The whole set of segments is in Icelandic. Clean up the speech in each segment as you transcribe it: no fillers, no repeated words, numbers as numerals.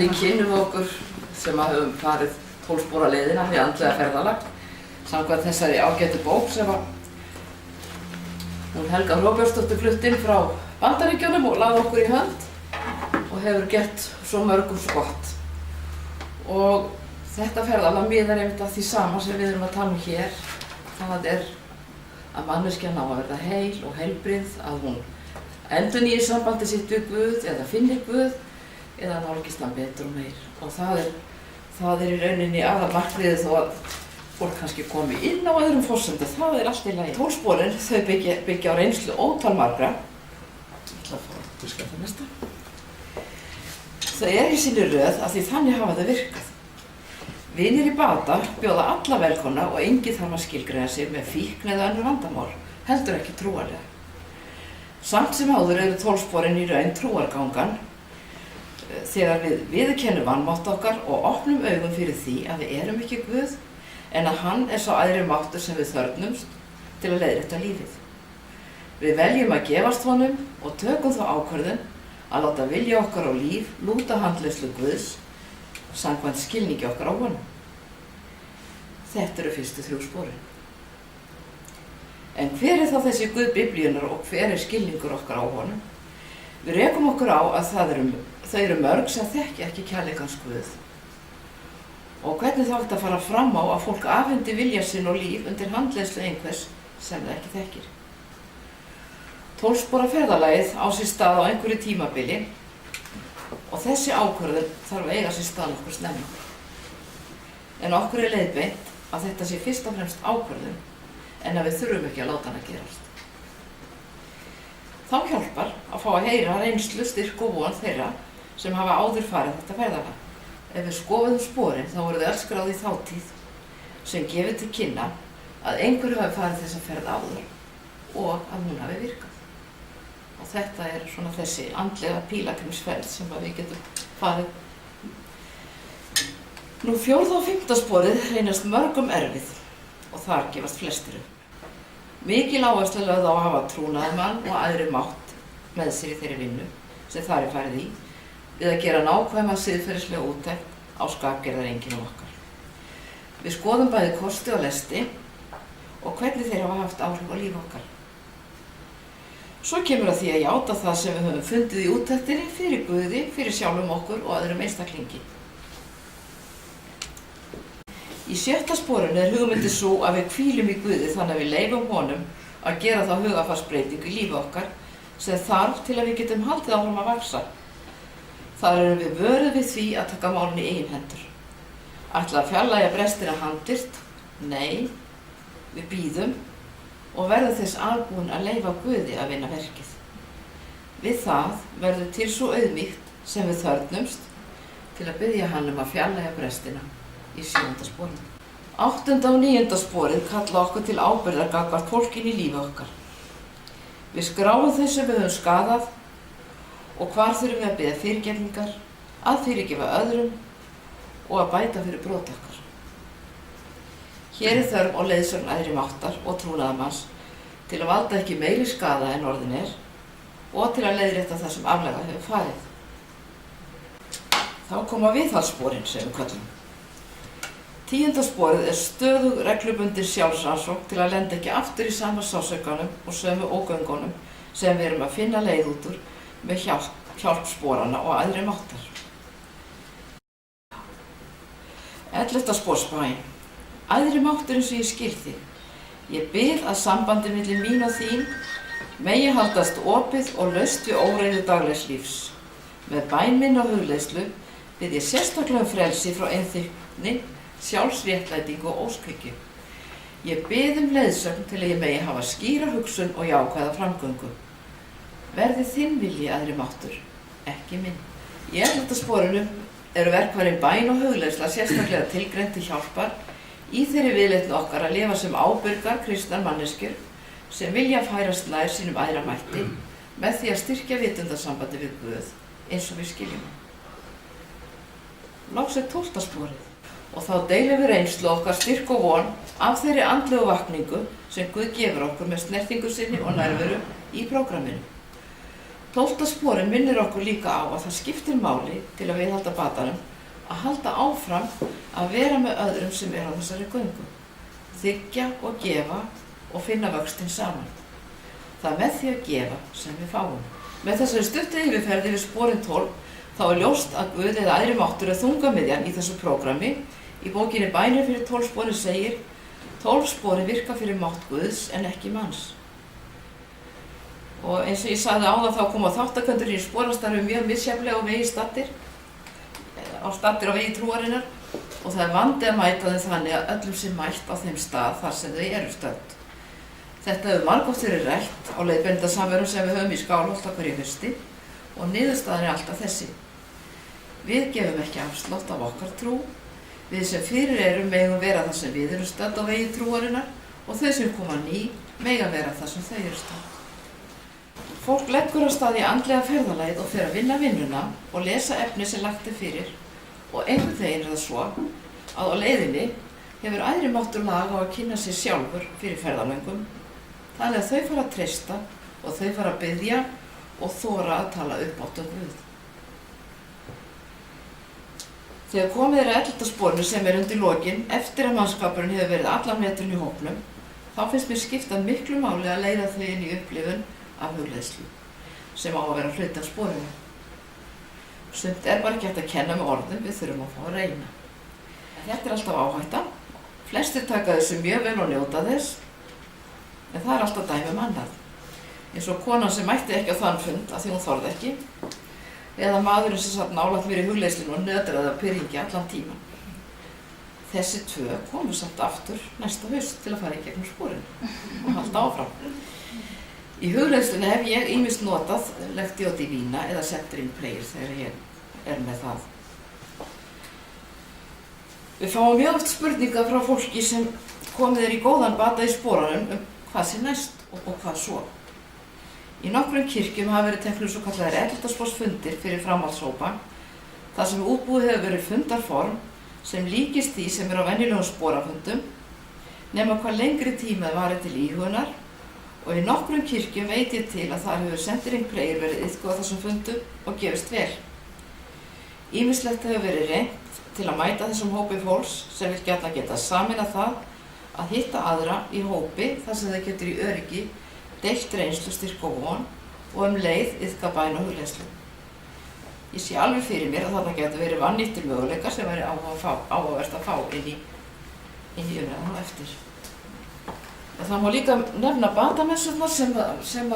við kynnum okkur sem höfum farið 12 spora leiðina í andlega ferðalag samkvæmt þessari ágætu bók sem hún Helga Hróbjörnsdóttir flutt inn frá Bandaríkjunum og lagði okkur í hönd og hefur gert svo mörgum svo gott. Og þetta ferðalag miðar einmitt að því sama sem við erum að tala um hér. Það að manneskjan á að verða heil og heilbrigð, að hún endurnýi sambandi sitt við Guð eða finni Guð eða nálgist hann betur og meir. Og það er í rauninni aðalmarkmiðið þó að fólk kannski komi inn á öðrum forsendum, það er allt í lagi. 12 sporin, þau byggja á reynslu ótal margra. Ég ætla að fá að duska það næsta. Það í sinni röð af því þannig hafa þau virkað. Vinir í bata bjóða alla velkomna og enginn þarf að skilgreina sig með fíkn eða önnur vandamál, heldur ekki trúarlega. Samt sem áður eru 12 sporin í raun trúargangan þegar við viðurkennum vanmátt okkar og opnum augun fyrir því að við erum ekki Guð en að hann sá æðri máttur sem við þörfnumst til að leiðrétta lífið. Við veljum að gefast honum og tökum þá ákvörðun að láta vilja okkar og líf lúta handleiðslu Guðs samkvæmt skilningi okkar á honum. Þetta eru fyrstu 3 sporin. En hver þá þessi Guð Biblíunnar og hver skilningur okkar á honum? Við rekum okkur á að þau eru mörg sem þekki ekki kærleikans Guð. Og hvernig þá ætti að fara fram á að fólk afhendi vilja sinn og líf undir handleiðslu einhvers sem það ekki þekkir. 12 spora ferðalagið á sér stað á einhverju tímabili og þessi ákvörðun þarf að eiga sér stað nokkuð snemma. En okkur leiðbeint að þetta sé fyrst og fremst ákvörðun en að við þurfum ekki að láta hana gerast. Þá hjálpar að fá að heyra reynslu, styrk og von þeirra sem hafa áður farið þetta ferðalag. Ef við skoðum sporin þá voru þau öll skráð í þátíð sem gefur til kynna að einhverju hafi farið þessa ferð áður og að hún hafi virkað. Og þetta svona þessi andlega pílagrímsferð sem við getum farið. Nú 4. og 5. sporið reynast mörgum erfið og þar gefast flestir upp. Mikil áhersla lögð á að hafa trúnaðarmann og æðri mátt með sér í þeirri vinnu sem þar farið í við að gera nákvæma siðferðislega úttekt á skapgerðareinkennum okkar. Við skoðum bæði kosti og lesti og hvernig þeir hafa haft áhrif á líf okkar. Svo kemur að því að játa það sem við höfum fundið í úttektinni fyrir Guði, fyrir sjálfum okkur og öðrum einstaklingi. Í 7. sporinu hugmyndin sú að við hvílum í Guði þannig að við leyfum honum að gera þá hugarfarsbreytingu í lífi okkar sem þarf til að við getum haldið áfram að vaxa. Þar erum við vöruð við því að taka málin í eigin hendur. Ætla að fjarlægja brestina handvirt? Nei, við bíðum og verðum þess albúin að leyfa Guði að vinna verkið. Við það verður til svo auðmýkt sem við þörfnumst til að biðja hann að fjarlægja brestina í 7. sporinu. 8. og 9. sporið kalla okkur til ábyrgðar gagnvart fólkinu í lífi okkar. Við skráum þau sem við höfum skaðað og hvar þurfum við að biðja fyrirgefningar, að fyrirgefa öðrum og að bæta fyrir brot okkar. Hér þörf á leiðsögn æðri máttar og trúnaðarmanns til að valda ekki meiri skaða en orðin og til að leiðrétta það sem aflega hefur farið. Þá koma viðhaldssporin sem við köllum. 10. sporið stöðug reglubundin sjálfsrannsókn til að lenda ekki aftur í sama sársaukanum og sömu ógöngunum sem við erum að finna leið út úr með hjálp sporana og æðri máttar. 11. sporsbæn. Æðri máttur eins og ég skil þig. Ég bið að sambandi milli mín og þín megi haldast opið og laust við óreiðu daglegs lífs. Með bæn minn og hugleiðslu bið ég sérstaklega frelsi frá einþykni, sjálfsréttlætingu og óskhyggju. Ég bið leiðsögn til að ég megi hafa skýra hugsun og jákvæða framgöngu. Verði þinn vilji æðri máttur, ekki minn. Í 11. sporinu eru verkfærin bæn og hugleiðsla sérstaklega tilgreind til hjálpar í þeirri viðleitni okkar að lifa sem ábyrgar kristnar manneskjur sem vilja færast nær sínum æðra mætti með því að styrkja vitundarsambandi við Guð eins og við skiljum. Loks 12. sporið og þá deilum við reynslu okkar styrk og von af þeirri andlegu vakningu sem Guð gefur okkur með snertingu sinni og nærveru í prógramminu. 12. sporin minnir okkur líka á að það skiptir máli til að viðhalda batanum að halda áfram að vera með öðrum sem á þessari göngu, þiggja og gefa og finna vöxtinn saman. Það er með því að gefa sem við fáum. Með þessari stuttu yfirferð yfir sporin 12 þá er ljóst að Guð eða æðri máttur er þungamiðjan í þessu prógrami. Í bókinni Bænir fyrir 12 sporin segir: 12 sporin virka fyrir mátt Guðs en ekki manns. Og eins og ég sagði áðan þá koma þátttakendur í sporastarfi mjög misjafnlega á vegi staddir á vegi trúarinnar og það er vandi að mæta þeim þannig að öllum sé mætt á þeim stað þar sem þau eru stödd. Þetta hefur margoft verið rætt á leiðbeinendasamverum sem við höfum í Skálholt á hverju hausti og niðurstaðan er alltaf þessi: við gefum ekki afslátt af okkar trú, við sem fyrir erum megum vera þar sem við erum stödd á vegi trúarinnar og þau sem koma ný mega vera þar sem þau eru stödd. Fólk leggur á stað í andlega ferðalagið og fer að vinna vinnuna og lesa efni sem lagt er fyrir og einhvern veginn er það svo að á leiðinni hefur æðri máttur lag á að kynna sig sjálfur fyrir ferðalöngum þannig að þau fara að treysta og þau fara að biðja og þora að tala uppátt um Guð. Þegar komið er að 11. sporinu sem er undir lokin eftir að mannskapurinn hefur verið allan veturinn í hópnum þá finnst mér skipta miklu máli að leiða þau inn í upplifun af hugleiðslu sem á að vera hluti af sporinu. Sumt er bara ekki hægt að kenna með orðum, við þurfum að fá að reyna. Þetta er alltaf áhætta. Flestir taka þessu mjög vel og njóta þess, en það er alltaf dæmi annað. Eins og konan sem mætti ekki á þann fund af því hún þorði ekki, eða maðurinn sem satt nálægt mér í hugleiðslunni og nötraði af pirringi allan tímann. Þessi tvö komu samt aftur næsta haust til að fara í gegnum sporinu og halda áfram. Í hugleiðslunni hef ég ýmist notað Lectio Divina eða Centering Prayer þegar ég er með það. Við fáum mjög oft spurningar frá fólki sem komið í góðan bata í sporunum hvað sé næst og hvað svo. Í nokkrum kirkjum hafa verið teknir svo kallaðir 11. sporsfundir fyrir framhaldshópa, þar sem útbúið hefur verið fundarform sem líkist því sem á venjulegum sporafundum, nema hvað lengri tíma varið til íhugunar. Og í nokkrum kirkjum veit ég til að þar hefur Centering Prayer verið iðkuð á þessum fundum og gefist vel. Ýmislegt hefur verið reynt til að mæta þessum hópi fólks sem vil gjarnan geta sameinað það að hitta aðra í hópi þar sem þau getur í öryggi deilt reynslu, styrk og von og leið iðka bæn og hugleiðslu. Ég sé alveg fyrir mér að þarna getur verið vannýttir möguleikar sem væri áhugavert að fá inn í umræðan á eftir. Það má líka nefna batamessurnar sem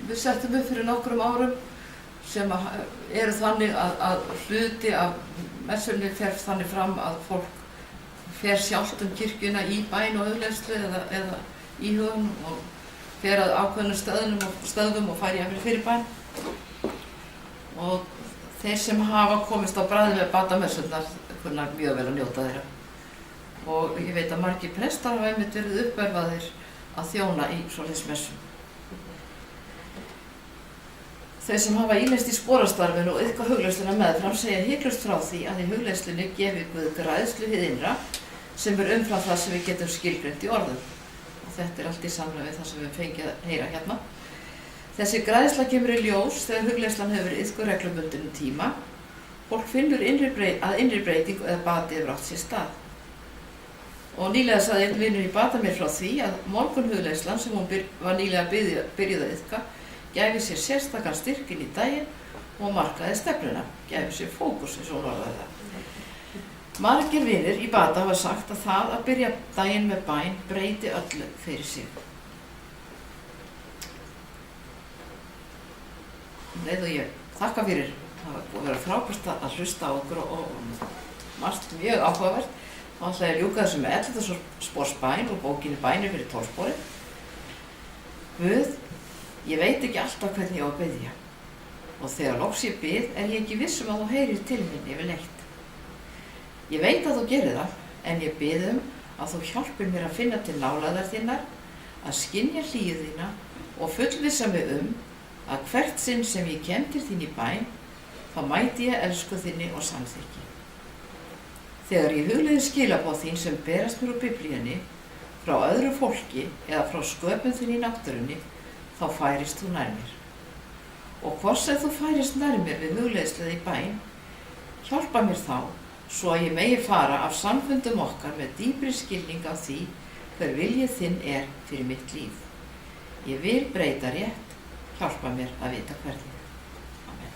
við settum upp fyrir nokkrum árum sem eru þannig að hluti af messunni fer þannig fram að fólk fer sjálft kirkjuna í bæn og hugleiðslu eða íhugun og fer að ákveðnum stöðum og fær jafnvel fyrir bæn. Og þeir sem hafa komist á bragðið með batamessurnar kunna mjög vel að njóta þeirra. Og ég veit að margir prestar hafa einmitt verið uppörvaðir að þjóna í svoleiðis messum. Þau sem hafa ílest í sporastarfinu og iðka hugleiðsluna meðfram segja hiklaust frá því að í hugleiðslunni gefi Guð græðslu hið innra sem er umfram það sem við getum skilgreint í orðum. Og þetta er allt í samræmi við það sem við fengið að heyra hérna. Þessi græðsla kemur í ljós þegar hugleiðslan hefur verið iðkuð reglubundinum tíma. Fólk finnur að innri breyting eða bati hefur átt sér stað. Og nýlega sagði einn vinur í bata mér frá því að morgunhugleiðslan sem hún var nýlega byrjuð að iðka gæfi sér sérstakan styrk inn í daginn og markaði stefnuna, gæfi sér fókus eins og hún orðaði það. Margir vinir í bata hafa sagt að það að byrja daginn með bæn breyti öllu fyrir sig. Og ég þakka fyrir, það var búið að vera frábært að hlusta á okkur og margt mjög áhugavert. Þá ætla ég að ljúka þessu með 11. sporsbæn og bókinni Bænir fyrir 12 sporin. Guð, ég veit ekki alltaf hvernig ég á að biðja og þegar loks ég bið ég ekki viss að þú heyrir til mín yfirleitt. Ég veit að þú gerir það en ég bið að þú hjálpir mér að finna til nálægðar þinnar, að skynja hlýju þína og fullvissa mig að hvert sinn sem ég kem til þín í bæn þá mæti ég elsku þinni og samþykki. Þegar ég hugleiði skilaboð þín sem berast mér úr Biblíunni, frá öðru fólki eða frá sköpun þín í náttúrunni, þá færist þú nær mér. og hvort sem þú færist nær mér við hugleiðslu í bæn, hjálpa mér þá, svo að ég megi fara af samfundum okkar með dýpri skilning á því hver viljið þinn er fyrir mitt líf. Ég vil breyta rétt, hjálpa mér að vita hvernig. Amen.